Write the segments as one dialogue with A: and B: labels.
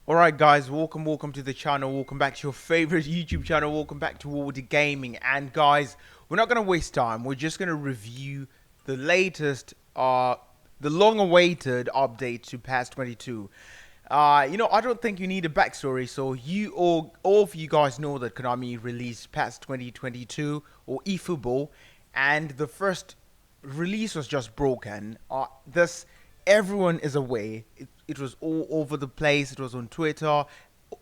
A: Alright guys, welcome to the channel, welcome back to your favorite YouTube channel, welcome back to Worldie Gaming. And guys, we're not going to waste time, we're just going to review the latest, the long-awaited update to PAS 22. I don't think you need a backstory, so all of you guys know that Konami released PAS 2022, or eFootball, and the first release was just broken. Everyone is aware. It was all over the place. It was on Twitter,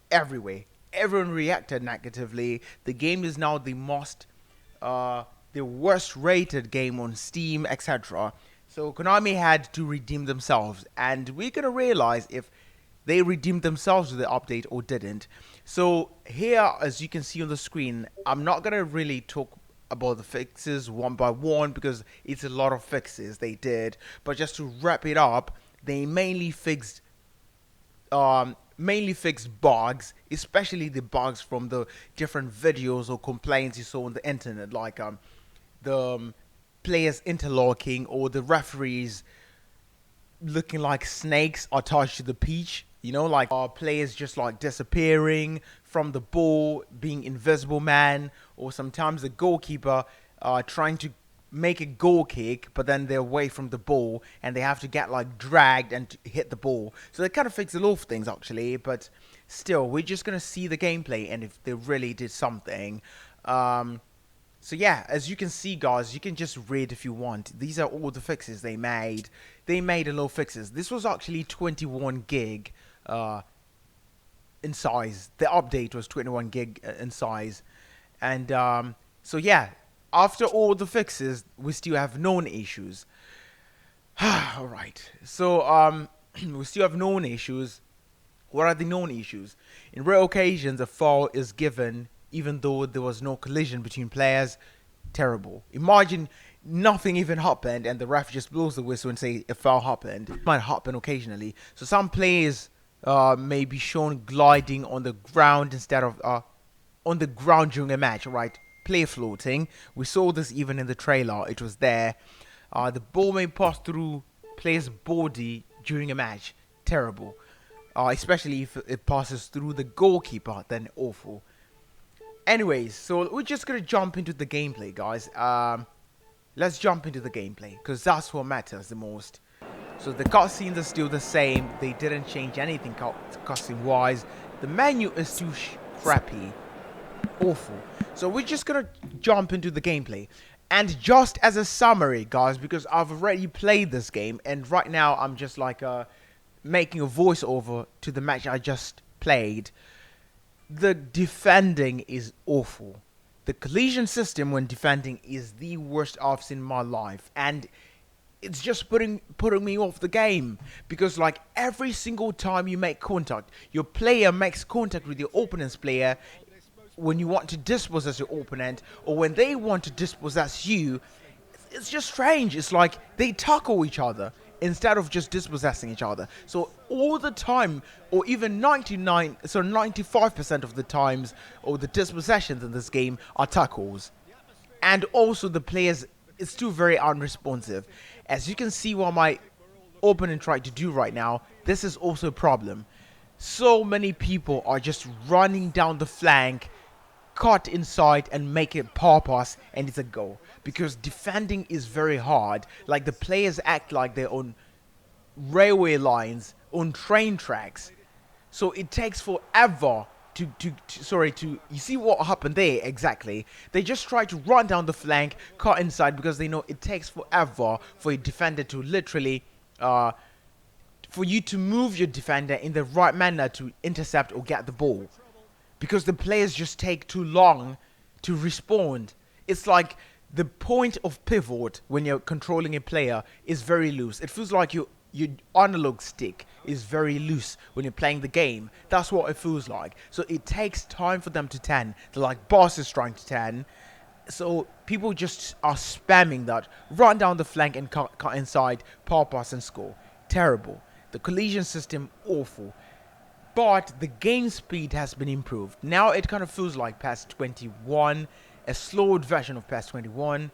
A: everywhere. Everyone reacted negatively. The game is now the worst rated game on Steam, etc. So Konami had to redeem themselves, and we're gonna realize if they redeemed themselves with the update or didn't. So here, as you can see on the screen, I'm not gonna really talk about the fixes one by one because it's a lot of fixes they did. But just to wrap it up, they mainly fixed bugs, especially the bugs from the different videos or complaints you saw on the internet, like the players interlocking or the referees looking like snakes attached to the pitch. Like players just like disappearing from the ball, being invisible man, or sometimes the goalkeeper trying to make a goal kick, but then they're away from the ball and they have to get like dragged and hit the ball. So they kind of fix a lot of things actually, but still, we're just gonna see the gameplay and if they really did something. So yeah, as you can see, guys, you can just read if you want. These are all the fixes they made. They made a lot of fixes. This was actually 21 gig in size. The update was 21 gig in size. And so yeah, after all the fixes, we still have known issues. Alright, so we still have known issues. What are the known issues? In rare occasions, a foul is given even though there was no collision between players. Terrible. Imagine nothing even happened and the ref just blows the whistle and say a foul happened. It might happen occasionally. So some players may be shown gliding on the ground instead of on the ground during a match, right? Play floating. We saw this even in the trailer. It was there. The ball may pass through player's body during a match. Terrible. Especially if it passes through the goalkeeper, then awful. Anyways, so we're just gonna jump into the gameplay, guys. Let's jump into the gameplay because that's what matters the most. So the cutscenes are still the same. They didn't change anything cutscene wise. The menu is too crappy, awful. So we're just gonna jump into the gameplay. And just as a summary, guys, because I've already played this game and right now I'm just like making a voiceover to the match I just played. The defending is awful. The collision system when defending is the worst I've seen in my life, and it's just putting me off the game because like every single time you make contact, your player makes contact with your opponent's player when you want to dispossess your opponent or when they want to dispossess you. It's just strange. It's like they tackle each other instead of just dispossessing each other. So all the time, or even 95% of the times, or the dispossessions in this game are tackles. And also the players, it's still very unresponsive. As you can see what my opponent tried to do right now, this is also a problem. So many people are just running down the flank, cut inside and make it power pass and it's a goal because defending is very hard. Like the players act like they're on railway lines, on train tracks, so it takes forever to you see what happened there exactly. They just try to run down the flank, cut inside because they know it takes forever for a defender to literally for you to move your defender in the right manner to intercept or get the ball, because the players just take too long to respond. It's like the point of pivot when you're controlling a player is very loose. It feels like your analog stick is very loose when you're playing the game. That's what it feels like. So it takes time for them to turn. They're like bosses trying to turn. So people just are spamming that. Run down the flank and cut inside, power pass and score. Terrible. The collision system, awful. But the game speed has been improved. Now it kind of feels like PAS 21, a slowed version of PAS 21.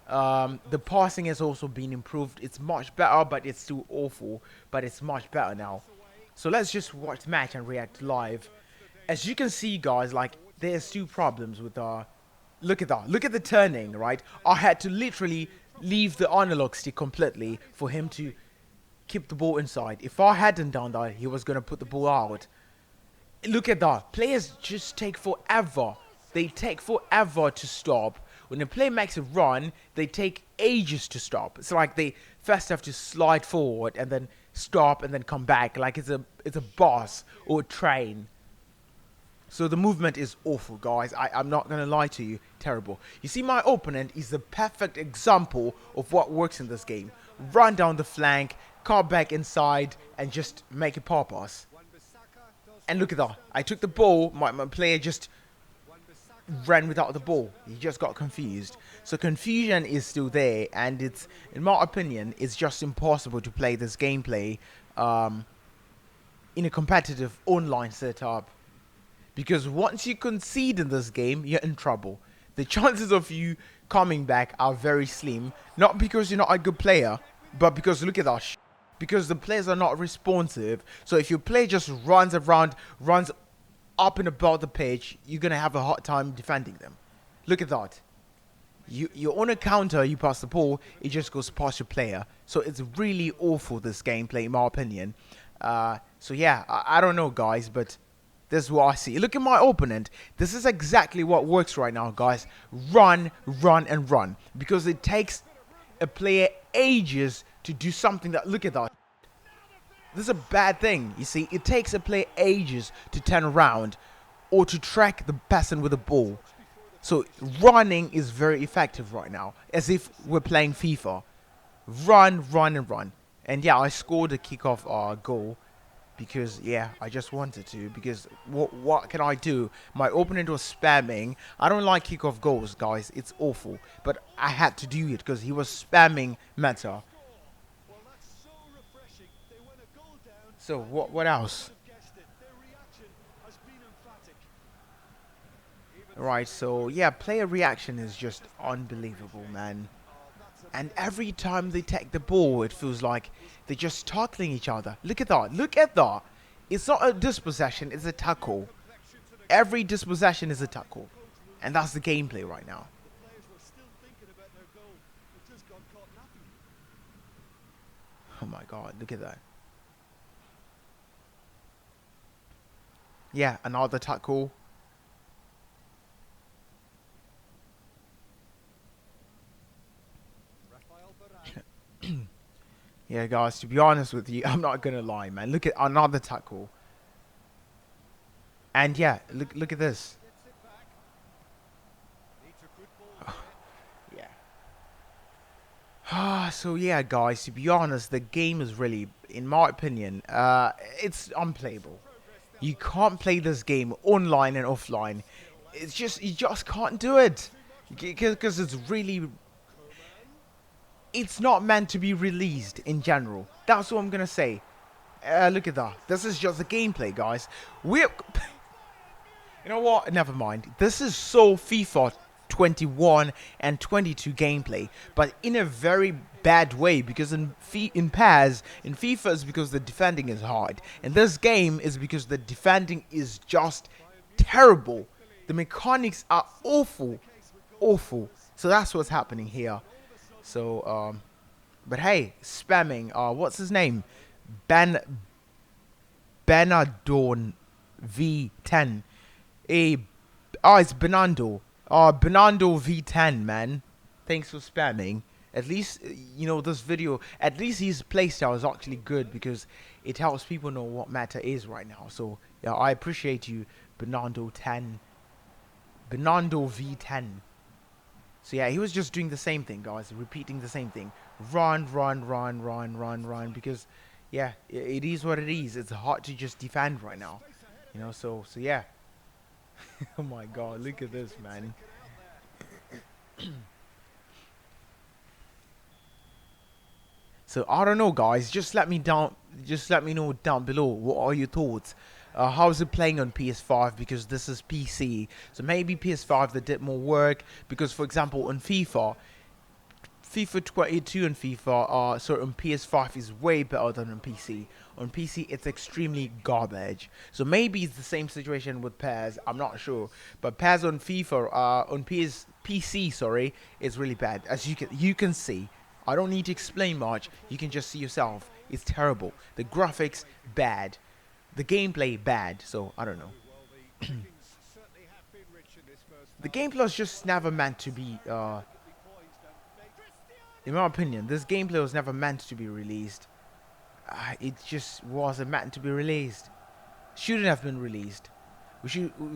A: The passing has also been improved. It's much better, but it's still awful. But it's much better now. So let's just watch the match and react live. As you can see, guys, like there's two problems with our. Look at that. Look at the turning, right? I had to literally leave the analog stick completely for him to keep the ball inside. If I hadn't done that, he was gonna put the ball out. Look at that. Players just take forever. They take forever to stop. When a player makes a run, they take ages to stop. It's like they first have to slide forward and then stop and then come back. Like it's a bus or a train. So the movement is awful, guys. I'm not going to lie to you. Terrible. You see, my opponent is the perfect example of what works in this game. Run down the flank, cut back inside, and just make a pass pass. And look at that. I took the ball. My player just ran without the ball. He just got confused. So confusion is still there. And it's, in my opinion, it's just impossible to play this gameplay in a competitive online setup. Because once you concede in this game, you're in trouble. The chances of you coming back are very slim. Not because you're not a good player, but because look at that. Because the players are not responsive. So if your player just runs around, runs up and about the pitch, you're going to have a hard time defending them. Look at that. You're on a counter, you pass the ball, it just goes past your player. So it's really awful, this gameplay, in my opinion. So yeah, I don't know, guys, but this is what I see. Look at my opponent. This is exactly what works right now, guys. Run, run, and run. Because it takes a player ages to do something that... Look at that. This is a bad thing. You see, it takes a player ages to turn around or to track the person with the ball. So running is very effective right now. As if we're playing FIFA. Run, run, and run. And yeah, I scored a kickoff goal. Because, yeah, I just wanted to. Because, what can I do? My opponent was spamming. I don't like kickoff goals, guys. It's awful. But I had to do it because he was spamming meta. So, what else? Right, so, yeah, player reaction is just unbelievable, man. And every time they take the ball, it feels like they're just tackling each other. Look at that. Look at that. It's not a dispossession, it's a tackle. Every dispossession is a tackle. And that's the gameplay right now. Oh my god, look at that. Yeah, another tackle. Yeah, guys, to be honest with you, I'm not going to lie, man. Look at another tackle. And yeah, look at this. Yeah. So yeah, guys, to be honest, the game is really, in my opinion, it's unplayable. You can't play this game online and offline. It's just, you just can't do it. Because it's really... It's not meant to be released in general. That's what I'm going to say. Look at that. This is just the gameplay, guys. We're... You know what? Never mind. This is so FIFA 21 and 22 gameplay. But in a very bad way. Because in PES, in FIFA is because the defending is hard. In this game is because the defending is just terrible. The mechanics are awful. Awful. So that's what's happening here. So, but hey, spamming, what's his name? Benadorn V10. It's Benando. Benando V10, man. Thanks for spamming. At least, you know, this video, at least his playstyle is actually good because it helps people know what meta is right now. So, yeah, I appreciate you, Benando V10. So yeah, he was just doing the same thing, guys. Repeating the same thing. Run, run, run, run, run, run. Because, yeah, it is what it is. It's hard to just defend right now. You know, so yeah. Oh my god, look at this, man. So I don't know, guys. Just let me know down below. What are your thoughts? How is it playing on PS5? Because this is PC. So maybe PS5 they did more work. Because for example, on FIFA FIFA 22 and FIFA sorry, on PS5 is way better than on PC. On PC, it's extremely garbage. So maybe it's the same situation with PES. I'm not sure, but PES on FIFA, on PC, sorry, is really bad. As you can see, I don't need to explain much. You can just see yourself. It's terrible. The graphics bad, the gameplay bad. So I don't know. The gameplay was just never meant to be. In my opinion, this gameplay was never meant to be released. It just wasn't meant to be released. Shouldn't have been released. We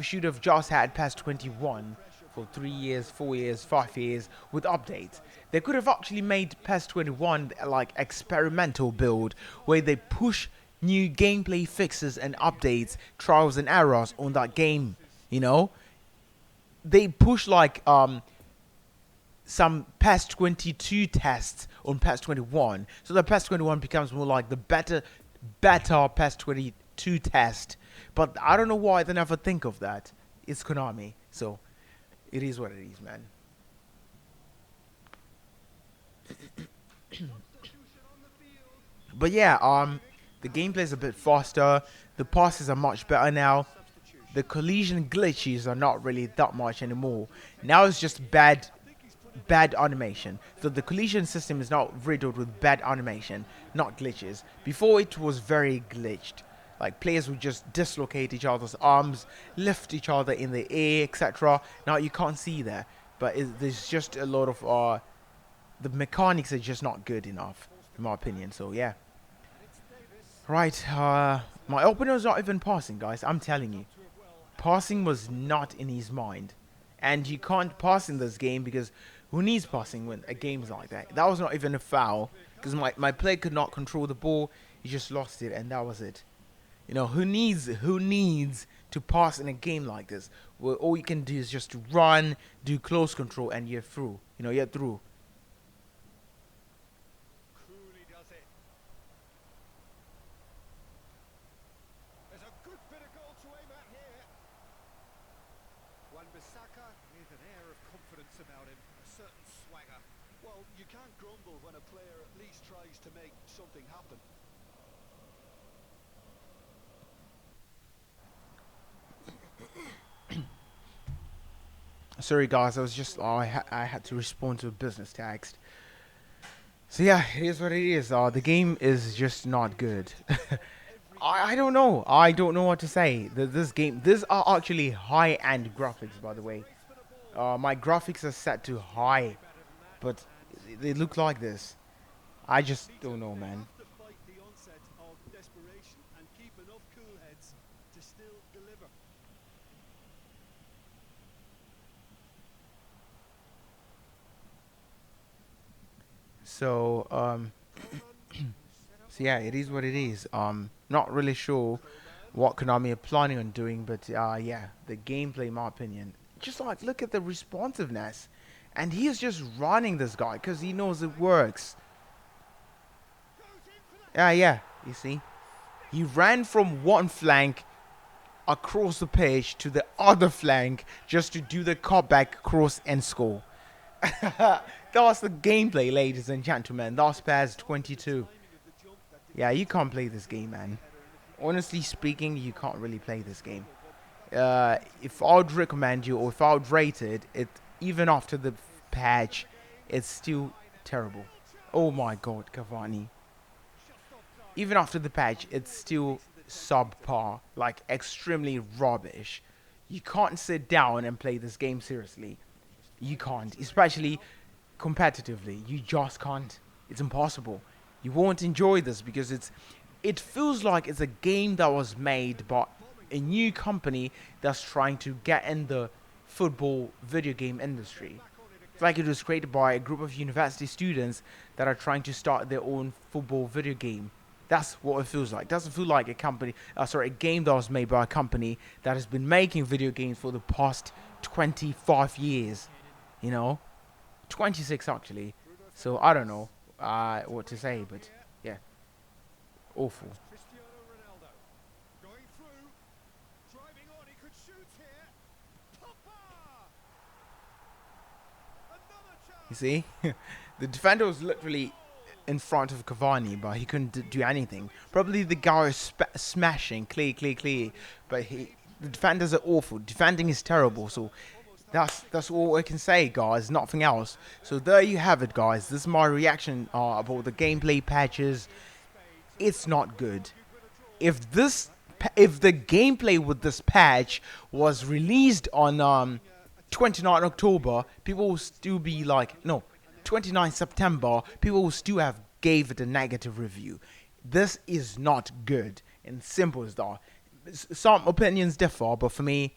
A: should have just had PES 21 for 3 years, 4 years, 5 years with updates. They could have actually made PES 21 like experimental build where they push new gameplay fixes and updates, trials and errors on that game. You know, they push like some PES 22 tests on PES 21, so the PES 21 becomes more like the better PES 22 test. But I don't know why they never think of that. It's Konami, so it is what it is, man. But yeah, the gameplay is a bit faster. The passes are much better now. The collision glitches are not really that much anymore. Now it's just bad animation. So the collision system is now riddled with bad animation, not glitches. Before it was very glitched. Like players would just dislocate each other's arms, lift each other in the air, etc. Now you can't see that, but there's just a lot of the mechanics are just not good enough, in my opinion. So yeah. Right, my opener was not even passing, guys. I'm telling you, passing was not in his mind, and you can't pass in this game because who needs passing when a game's like that? That was not even a foul because my player could not control the ball. He just lost it, and that was it. You know, who needs to pass in a game like this where all you can do is just run, do close control, and you're through. You know, you're through.
B: With an air of confidence about him, a certain swagger. Well, you can't grumble when a player at least tries to make something happen.
A: Sorry, guys. I was just I had to respond to a business text. So yeah, it is what it is. The game is just not good. I don't know. I don't know what to say. This game. These are actually high-end graphics, by the way. My graphics are set to high, but they look like this. I just don't know, man. So so yeah, it is what it is. Not really sure what Konami are planning on doing, but yeah, the gameplay, in my opinion, just like look at the responsiveness, and he is just running this guy because he knows it works. Yeah, you see, he ran from one flank across the pitch to the other flank just to do the cutback cross and score. That's the gameplay, ladies and gentlemen. That's PES 22. Yeah, you can't play this game, man. Honestly speaking, you can't really play this game. If I would recommend you, or if I would rate it, even after the patch, it's still terrible. Oh my god, Cavani. Even after the patch, it's still subpar, like extremely rubbish. You can't sit down and play this game seriously. You can't, especially competitively. You just can't. It's impossible. You won't enjoy this because it feels like it's a game that was made by a new company that's trying to get in the football video game industry. It's like it was created by a group of university students that are trying to start their own football video game. That's what it feels like. It doesn't feel like a game that was made by a company that has been making video games for the past 25 years. You know, 26 actually. So I don't know what to say, but yeah, awful. You see, the defender was literally in front of Cavani, but he couldn't do anything. Probably the guy was smashing, clear, but the defenders are awful. Defending is terrible, so that's all I can say, guys. Nothing else. So there you have it, guys. This is my reaction about the gameplay patches. It's not good. If if the gameplay with this patch was released on 29 October, people will still be like, no, 29 September, people will still have gave it a negative review. This is not good, and simple as that. Some opinions differ, but for me,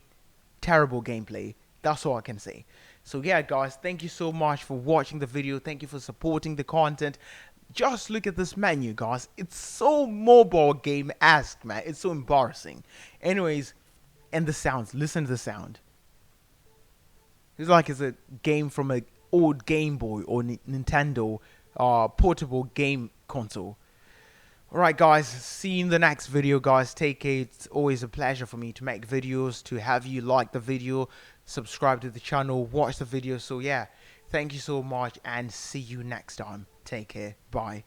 A: terrible gameplay. That's all I can say. So yeah, guys, thank you so much for watching the video. Thank you for supporting the content. Just look at this menu, guys. It's so mobile game-esque, man. It's so embarrassing. Anyways, and the sounds. Listen to the sound. It's like it's a game from an old Game Boy or Nintendo portable game console. Alright, guys, see you in the next video, guys. Take care. It's always a pleasure for me to make videos, to have you like the video, subscribe to the channel, watch the video. So yeah, thank you so much, and see you next time. Take care. Bye.